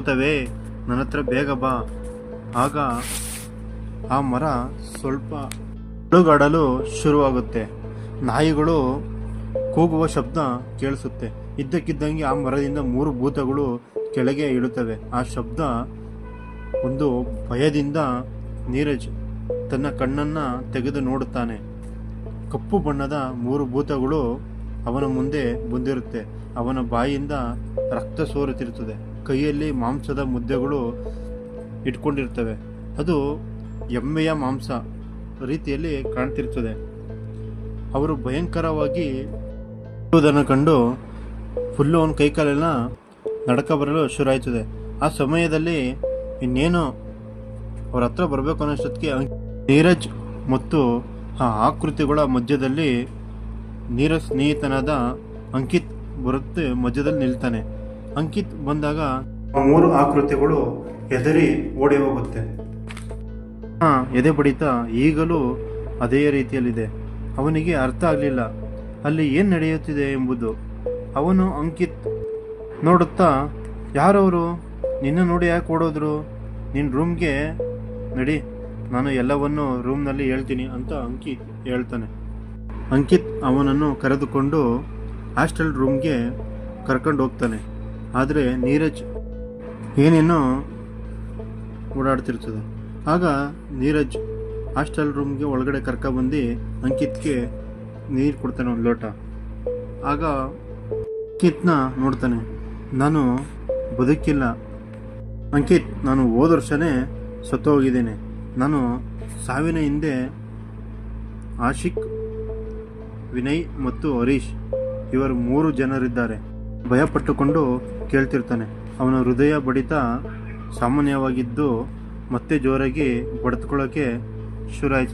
ನನ್ನ ಹತ್ರ ಬೇಗ ಬಾ. ಆಗ ಆ ಮರ ಸ್ವಲ್ಪ ಅಲುಗಾಡಲು ಶುರುವಾಗುತ್ತೆ. ನಾಯಿಗಳು ಕೂಗುವ ಶಬ್ದ ಕೇಳಿಸುತ್ತೆ. ಇದ್ದಕ್ಕಿದ್ದಂಗೆ ಆ ಮರದಿಂದ 3 ಭೂತಗಳು ಕೆಳಗೆ ಇಳುತ್ತವೆ. ಆ ಶಬ್ದ ಒಂದು ಭಯದಿಂದ ನೀರಜ್ ತನ್ನ ಕಣ್ಣನ್ನು ತೆಗೆದು ನೋಡುತ್ತಾನೆ. ಕಪ್ಪು ಬಣ್ಣದ 3 ಭೂತಗಳು ಅವನ ಮುಂದೆ ಬಂದಿರುತ್ತೆ. ಅವನ ಬಾಯಿಯಿಂದ ರಕ್ತ ಸೋರುತ್ತಿರುತ್ತದೆ. ಕೈಯಲ್ಲಿ ಮಾಂಸದ ಮುದ್ದೆಗಳು ಇಟ್ಕೊಂಡಿರ್ತವೆ. ಅದು ಎಮ್ಮೆಯ ಮಾಂಸ ರೀತಿಯಲ್ಲಿ ಕಾಣ್ತಿರ್ತದೆ. ಅವರು ಭಯಂಕರವಾಗಿ ಇರುವುದನ್ನು ಕಂಡು ಫುಲ್ಲು ಅವನ ಕೈಕಾಲೆಲ್ಲ ನಡಕ ಬರಲು ಶುರು ಆಯ್ತದೆ. ಆ ಸಮಯದಲ್ಲಿ ಇನ್ನೇನು ಅವ್ರ ಹತ್ರ ಬರಬೇಕು ಅನ್ನೋಷ್ಟೊತ್ತಿಗೆ ನೀರಜ್ ಮತ್ತು ಆ ಆಕೃತಿಗಳ ಮಧ್ಯದಲ್ಲಿ ನೀರಜ್ ಸ್ನೇಹಿತನಾದ ಅಂಕಿತ್ ಬರುತ್ತೆ. ಮಧ್ಯದಲ್ಲಿ ನಿಲ್ತಾನೆ. ಅಂಕಿತ್ ಬಂದಾಗ 3 ಆಕೃತಿಗಳು ಹೆದರಿ ಓಡಿ ಹೋಗುತ್ತೆ. ಎದೆ ಬಡಿತ ಈಗಲೂ ಅದೇ ರೀತಿಯಲ್ಲಿದೆ. ಅವನಿಗೆ ಅರ್ಥ ಆಗಲಿಲ್ಲ ಅಲ್ಲಿ ಏನು ನಡೆಯುತ್ತಿದೆ ಎಂಬುದು. ಅವನು ಅಂಕಿತ್ ನೋಡುತ್ತಾ, ಯಾರವರು? ನಿನ್ನ ನೋಡಿ ಯಾಕೆ ಓಡೋದ್ರು? ನಿನ್ನ ರೂಮ್ಗೆ ನಡಿ, ನಾನು ಎಲ್ಲವನ್ನು ರೂಮ್ನಲ್ಲಿ ಹೇಳ್ತೀನಿ ಅಂತ ಅಂಕಿತ್ ಹೇಳ್ತಾನೆ. ಅಂಕಿತ್ ಅವನನ್ನು ಕರೆದುಕೊಂಡು ಹಾಸ್ಟೆಲ್ ರೂಮ್ಗೆ ಕರ್ಕೊಂಡು ಹೋಗ್ತಾನೆ. ಆದರೆ ನೀರಜ್ ಏನೇನೋ ಓಡಾಡ್ತಿರ್ತದೆ. ಆಗ ನೀರಜ್ ಹಾಸ್ಟೆಲ್ ರೂಮ್ಗೆ ಒಳಗಡೆ ಕರ್ಕೊಬಂದು ಅಂಕಿತ್ಗೆ ನೀರು ಕೊಡ್ತಾನೆ, ಒಂದು ಲೋಟ. ಆಗ ಅಂಕಿತ್ನ ನೋಡ್ತಾನೆ. ನಾನು ಬದುಕಿಲ್ಲ ಅಂಕಿತ್, ನಾನು ಹೋದ ವರ್ಷನೇ ಸತ್ತು ಹೋಗಿದ್ದೇನೆ. ನಾನು ಸಾವಿನ ಹಿಂದೆ ಆಶಿಕ್, ವಿನಯ್ ಮತ್ತು ಹರೀಶ್ ಇವರು 3 ಜನರಿದ್ದಾರೆ. ಭಯಪಟ್ಟುಕೊಂಡು ಕೇಳ್ತಿರ್ತಾನೆ. ಅವನ ಹೃದಯ ಬಡಿತ ಸಾಮಾನ್ಯವಾಗಿದ್ದು ಮತ್ತೆ ಜೋರಾಗಿ ಬಡಿದುಕೊಳ್ಳೋಕ್ಕೆ ಶುರು ಆಯ್ತು.